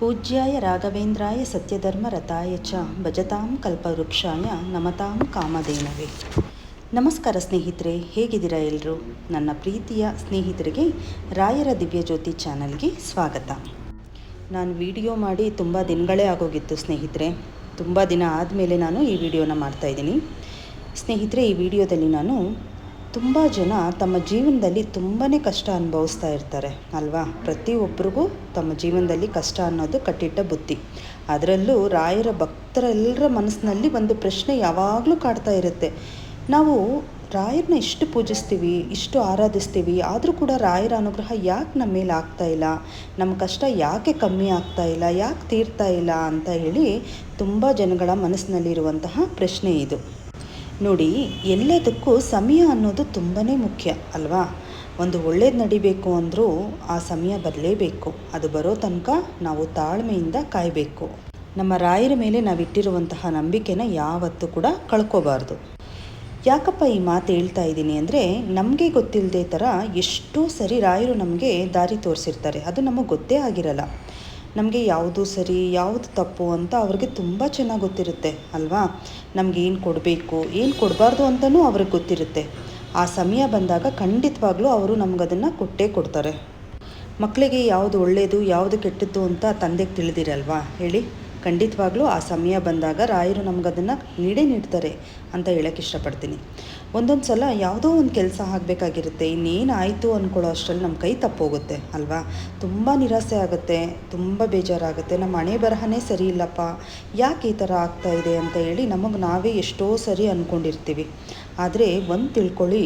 ಪೂಜ್ಯಾಯ ರಾಘವೇಂದ್ರಾಯ ಸತ್ಯಧರ್ಮರತಾಯ ಚ ಭಜತಾಂ ಕಲ್ಪವೃಕ್ಷಾಯ ನಮತಾಂ ಕಾಮಧೇನವೇ. ನಮಸ್ಕಾರ ಸ್ನೇಹಿತರೆ, ಹೇಗಿದ್ದೀರಾ ಎಲ್ಲರೂ? ನನ್ನ ಪ್ರೀತಿಯ ಸ್ನೇಹಿತರಿಗೆ ರಾಯರ ದಿವ್ಯಜ್ಯೋತಿ ಚಾನಲ್ಗೆ ಸ್ವಾಗತ. ನಾನು ವಿಡಿಯೋ ಮಾಡಿ ತುಂಬ ದಿನಗಳೇ ಆಗೋಗಿತ್ತು ಸ್ನೇಹಿತರೆ. ತುಂಬ ದಿನ ಆದಮೇಲೆ ನಾನು ಈ ವಿಡಿಯೋನ ಮಾಡ್ತಾಯಿದ್ದೀನಿ ಸ್ನೇಹಿತರೆ. ಈ ವಿಡಿಯೋದಲ್ಲಿ ನಾನು ತುಂಬ ಜನ ತಮ್ಮ ಜೀವನದಲ್ಲಿ ತುಂಬಾ ಕಷ್ಟ ಅನುಭವಿಸ್ತಾ ಇರ್ತಾರೆ ಅಲ್ವಾ? ಪ್ರತಿಯೊಬ್ಬರಿಗೂ ತಮ್ಮ ಜೀವನದಲ್ಲಿ ಕಷ್ಟ ಅನ್ನೋದು ಕಟ್ಟಿಟ್ಟ ಬುತ್ತಿ. ಅದರಲ್ಲೂ ರಾಯರ ಭಕ್ತರೆಲ್ಲರ ಮನಸ್ಸಿನಲ್ಲಿ ಒಂದು ಪ್ರಶ್ನೆ ಯಾವಾಗಲೂ ಕಾಡ್ತಾ ಇರುತ್ತೆ. ನಾವು ರಾಯರನ್ನ ಇಷ್ಟು ಪೂಜಿಸ್ತೀವಿ, ಇಷ್ಟು ಆರಾಧಿಸ್ತೀವಿ, ಆದರೂ ಕೂಡ ರಾಯರ ಅನುಗ್ರಹ ಯಾಕೆ ನಮ್ಮ ಮೇಲೆ ಆಗ್ತಾಯಿಲ್ಲ, ನಮ್ಮ ಕಷ್ಟ ಯಾಕೆ ಕಮ್ಮಿ ಆಗ್ತಾಯಿಲ್ಲ, ಯಾಕೆ ತೀರ್ತಾ ಇಲ್ಲ ಅಂತ ಹೇಳಿ ತುಂಬ ಜನಗಳ ಮನಸ್ಸಿನಲ್ಲಿರುವಂತಹ ಪ್ರಶ್ನೆ ಇದು. ನೋಡಿ, ಎಲ್ಲದಕ್ಕೂ ಸಮಯ ಅನ್ನೋದು ತುಂಬಾ ಮುಖ್ಯ ಅಲ್ವಾ? ಒಂದು ಒಳ್ಳೇದು ನಡಿಬೇಕು ಅಂದರೂ ಆ ಸಮಯ ಬರಲೇಬೇಕು. ಅದು ಬರೋ ತನಕ ನಾವು ತಾಳ್ಮೆಯಿಂದ ಕಾಯಬೇಕು. ನಮ್ಮ ರಾಯರ ಮೇಲೆ ನಾವಿಟ್ಟಿರುವಂತಹ ನಂಬಿಕೆನ ಯಾವತ್ತೂ ಕೂಡ ಕಳ್ಕೋಬಾರ್ದು. ಯಾಕಪ್ಪ ಈ ಮಾತು ಹೇಳ್ತಾ ಇದ್ದೀನಿ ಅಂದರೆ, ನಮಗೆ ಗೊತ್ತಿಲ್ಲದೆ ಥರ ಎಷ್ಟೋ ಸರಿ ರಾಯರು ನಮಗೆ ದಾರಿ ತೋರಿಸಿರ್ತಾರೆ. ಅದು ನಮಗೆ ಗೊತ್ತೇ ಆಗಿರಲ್ಲ. ನಮಗೆ ಯಾವುದು ಸರಿ ಯಾವುದು ತಪ್ಪು ಅಂತ ಅವ್ರಿಗೆ ತುಂಬ ಚೆನ್ನಾಗಿ ಗೊತ್ತಿರುತ್ತೆ ಅಲ್ವಾ? ನಮಗೇನು ಕೊಡಬೇಕು ಏನು ಕೊಡಬಾರ್ದು ಅಂತಲೂ ಅವ್ರಿಗೆ ಗೊತ್ತಿರುತ್ತೆ. ಆ ಸಮಯ ಬಂದಾಗ ಖಂಡಿತವಾಗ್ಲೂ ಅವರು ನಮಗದನ್ನು ಕೊಟ್ಟೇ ಕೊಡ್ತಾರೆ. ಮಕ್ಕಳಿಗೆ ಯಾವುದು ಒಳ್ಳೆಯದು ಯಾವುದು ಕೆಟ್ಟದ್ದು ಅಂತ ತಂದೆಗೆ ತಿಳಿದಿರಲ್ವಾ ಹೇಳಿ? ಖಂಡಿತವಾಗ್ಲೂ ಆ ಸಮಯ ಬಂದಾಗ ರಾಯರು ನಮಗದನ್ನು ನೀಡ್ತಾರೆ ಅಂತ ಹೇಳೋಕ್ಕೆ ಇಷ್ಟಪಡ್ತೀನಿ. ಒಂದೊಂದು ಸಲ ಯಾವುದೋ ಒಂದು ಕೆಲಸ ಆಗಬೇಕಾಗಿರುತ್ತೆ, ಇನ್ನೇನು ಆಯಿತು ಅಂದ್ಕೊಳ್ಳೋ ಅಷ್ಟರಲ್ಲಿ ನಮ್ಮ ಕೈ ತಪ್ಪೋಗುತ್ತೆ ಅಲ್ವಾ? ತುಂಬ ನಿರಾಸೆ ಆಗುತ್ತೆ, ತುಂಬ ಬೇಜಾರಾಗುತ್ತೆ. ನಮ್ಮ ಹಣೆ ಬರಹನೇ ಸರಿ ಇಲ್ಲಪ್ಪ, ಯಾಕೆ ಈ ಥರ ಆಗ್ತಾಯಿದೆ ಅಂತ ಹೇಳಿ ನಮಗೆ ನಾವೇ ಎಷ್ಟೋ ಸರಿ ಅಂದ್ಕೊಂಡಿರ್ತೀವಿ. ಆದರೆ ಒಂದು ತಿಳ್ಕೊಳ್ಳಿ,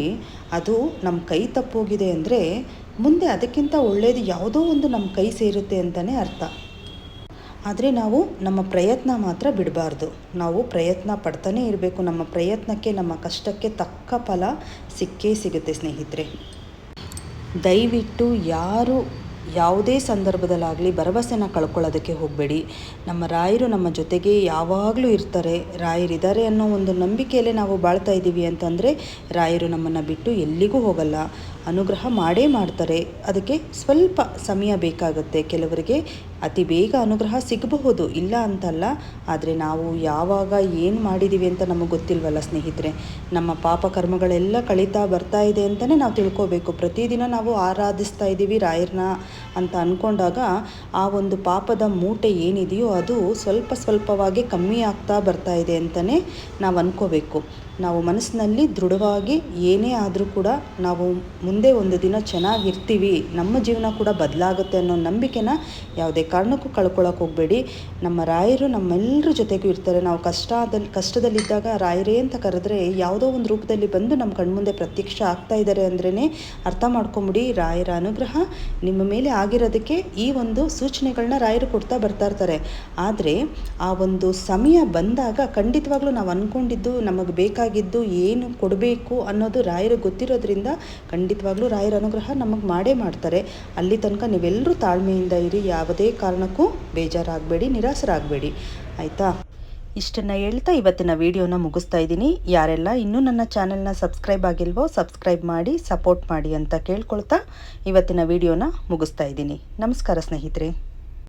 ಅದು ನಮ್ಮ ಕೈ ತಪ್ಪೋಗಿದೆ ಅಂದರೆ ಮುಂದೆ ಅದಕ್ಕಿಂತ ಒಳ್ಳೆಯದು ಯಾವುದೋ ಒಂದು ನಮ್ಮ ಕೈ ಸೇರುತ್ತೆ ಅಂತಲೇ ಅರ್ಥ. ಆದರೆ ನಾವು ನಮ್ಮ ಪ್ರಯತ್ನ ಮಾತ್ರ ಬಿಡಬಾರ್ದು. ನಾವು ಪ್ರಯತ್ನ ಪಡ್ತಾನೇ ಇರಬೇಕು. ನಮ್ಮ ಪ್ರಯತ್ನಕ್ಕೆ ನಮ್ಮ ಕಷ್ಟಕ್ಕೆ ತಕ್ಕ ಫಲ ಸಿಕ್ಕೇ ಸಿಗುತ್ತೆ ಸ್ನೇಹಿತರೆ. ದಯವಿಟ್ಟು ಯಾರು ಯಾವುದೇ ಸಂದರ್ಭದಲ್ಲಾಗಲಿ ಭರವಸೆನ ಕಳ್ಕೊಳ್ಳೋದಕ್ಕೆ ಹೋಗಬೇಡಿ. ನಮ್ಮ ರಾಯರು ನಮ್ಮ ಜೊತೆಗೆ ಯಾವಾಗಲೂ ಇರ್ತಾರೆ. ರಾಯರಿದ್ದಾರೆ ಅನ್ನೋ ಒಂದು ನಂಬಿಕೆಯಲ್ಲೇ ನಾವು ಬಾಳ್ತಾ ಇದ್ದೀವಿ ಅಂತಂದರೆ ರಾಯರು ನಮ್ಮನ್ನು ಬಿಟ್ಟು ಎಲ್ಲಿಗೂ ಹೋಗಲ್ಲ, ಅನುಗ್ರಹ ಮಾಡೇ ಮಾಡ್ತಾರೆ. ಅದಕ್ಕೆ ಸ್ವಲ್ಪ ಸಮಯ ಬೇಕಾಗುತ್ತೆ. ಕೆಲವರಿಗೆ ಅತಿ ಬೇಗ ಅನುಗ್ರಹ ಸಿಗಬಹುದು, ಇಲ್ಲ ಅಂತಲ್ಲ. ಆದರೆ ನಾವು ಯಾವಾಗ ಏನು ಮಾಡಿದ್ದೀವಿ ಅಂತ ನಮಗೆ ಗೊತ್ತಿಲ್ವಲ್ಲ ಸ್ನೇಹಿತರೆ. ನಮ್ಮ ಪಾಪ ಕರ್ಮಗಳೆಲ್ಲ ಕಳೀತಾ ಬರ್ತಾ ಇದೆ ಅಂತಲೇ ನಾವು ತಿಳ್ಕೋಬೇಕು. ಪ್ರತಿದಿನ ನಾವು ಆರಾಧಿಸ್ತಾ ಇದ್ದೀವಿ ರಾಯರನ್ನ ಅಂತ ಅಂದ್ಕೊಂಡಾಗ ಆ ಒಂದು ಪಾಪದ ಮೂಟೆ ಏನಿದೆಯೋ ಅದು ಸ್ವಲ್ಪ ಸ್ವಲ್ಪವಾಗಿ ಕಮ್ಮಿ ಆಗ್ತಾ ಬರ್ತಾ ಇದೆ ಅಂತಲೇ ನಾವು ಅಂದ್ಕೋಬೇಕು. ನಾವು ಮನಸ್ಸಿನಲ್ಲಿ ದೃಢವಾಗಿ ಏನೇ ಆದರೂ ಕೂಡ ನಾವು ಮುಂದೆ ಒಂದು ದಿನ ಚೆನ್ನಾಗಿರ್ತೀವಿ, ನಮ್ಮ ಜೀವನ ಕೂಡ ಬದಲಾಗುತ್ತೆ ಅನ್ನೋ ನಂಬಿಕೆನ ಯಾವುದೇ ಕಾರಣಕ್ಕೂ ಕಳ್ಕೊಳ್ಳೋಕೆ ಹೋಗಬೇಡಿ. ನಮ್ಮ ರಾಯರು ನಮ್ಮೆಲ್ಲರ ಜೊತೆಗೂ ಇರ್ತಾರೆ. ನಾವು ಕಷ್ಟದಲ್ಲಿದ್ದಾಗ ರಾಯರೇ ಅಂತ ಕರೆದ್ರೆ ಯಾವುದೋ ಒಂದು ರೂಪದಲ್ಲಿ ಬಂದು ನಮ್ಮ ಕಣ್ಮುಂದೆ ಪ್ರತ್ಯಕ್ಷ ಆಗ್ತಾ ಇದ್ದಾರೆ ಅಂದ್ರೇ ಅರ್ಥ ಮಾಡ್ಕೊಂಬಿಡಿ, ರಾಯರ ಅನುಗ್ರಹ ನಿಮ್ಮ ಮೇಲೆ ಆಗಿರೋದಕ್ಕೆ ಈ ಒಂದು ಸೂಚನೆಗಳನ್ನ ರಾಯರು ಕೊಡ್ತಾ ಬರ್ತಾ ಇರ್ತಾರೆ. ಆದರೆ ಆ ಒಂದು ಸಮಯ ಬಂದಾಗ ಖಂಡಿತವಾಗ್ಲೂ ನಾವು ಅಂದ್ಕೊಂಡಿದ್ದು ನಮಗೆ ಬೇಕಾಗಿದ್ದು ಏನು ಕೊಡಬೇಕು ಅನ್ನೋದು ರಾಯರು ಗೊತ್ತಿರೋದ್ರಿಂದ ಖಂಡಿತವಾಗ್ಲೂ ರಾಯರ ಅನುಗ್ರಹ ನಮಗೆ ಮಾಡೇ ಮಾಡ್ತಾರೆ. ಅಲ್ಲಿ ತನಕ ನೀವೆಲ್ಲರೂ ತಾಳ್ಮೆಯಿಂದ ಇರಿ. ಯಾವುದೇ ಕಾರಣಕ್ಕೂ ಬೇಜಾರಾಗಬೇಡಿ, ನಿರಾಸರಾಗಬೇಡಿ, ಆಯಿತಾ? ಇಷ್ಟನ್ನು ಹೇಳ್ತಾ ಇವತ್ತಿನ ವಿಡಿಯೋನ ಮುಗಿಸ್ತಾ ಇದ್ದೀನಿ. ಯಾರೆಲ್ಲ ಇನ್ನೂ ನನ್ನ ಚಾನೆಲ್ನ ಸಬ್ಸ್ಕ್ರೈಬ್ ಆಗಿಲ್ವೋ ಸಬ್ಸ್ಕ್ರೈಬ್ ಮಾಡಿ, ಸಪೋರ್ಟ್ ಮಾಡಿ ಅಂತ ಕೇಳ್ಕೊಳ್ತಾ ಇವತ್ತಿನ ವಿಡಿಯೋನ ಮುಗಿಸ್ತಾ ಇದ್ದೀನಿ. ನಮಸ್ಕಾರ ಸ್ನೇಹಿತರೆ.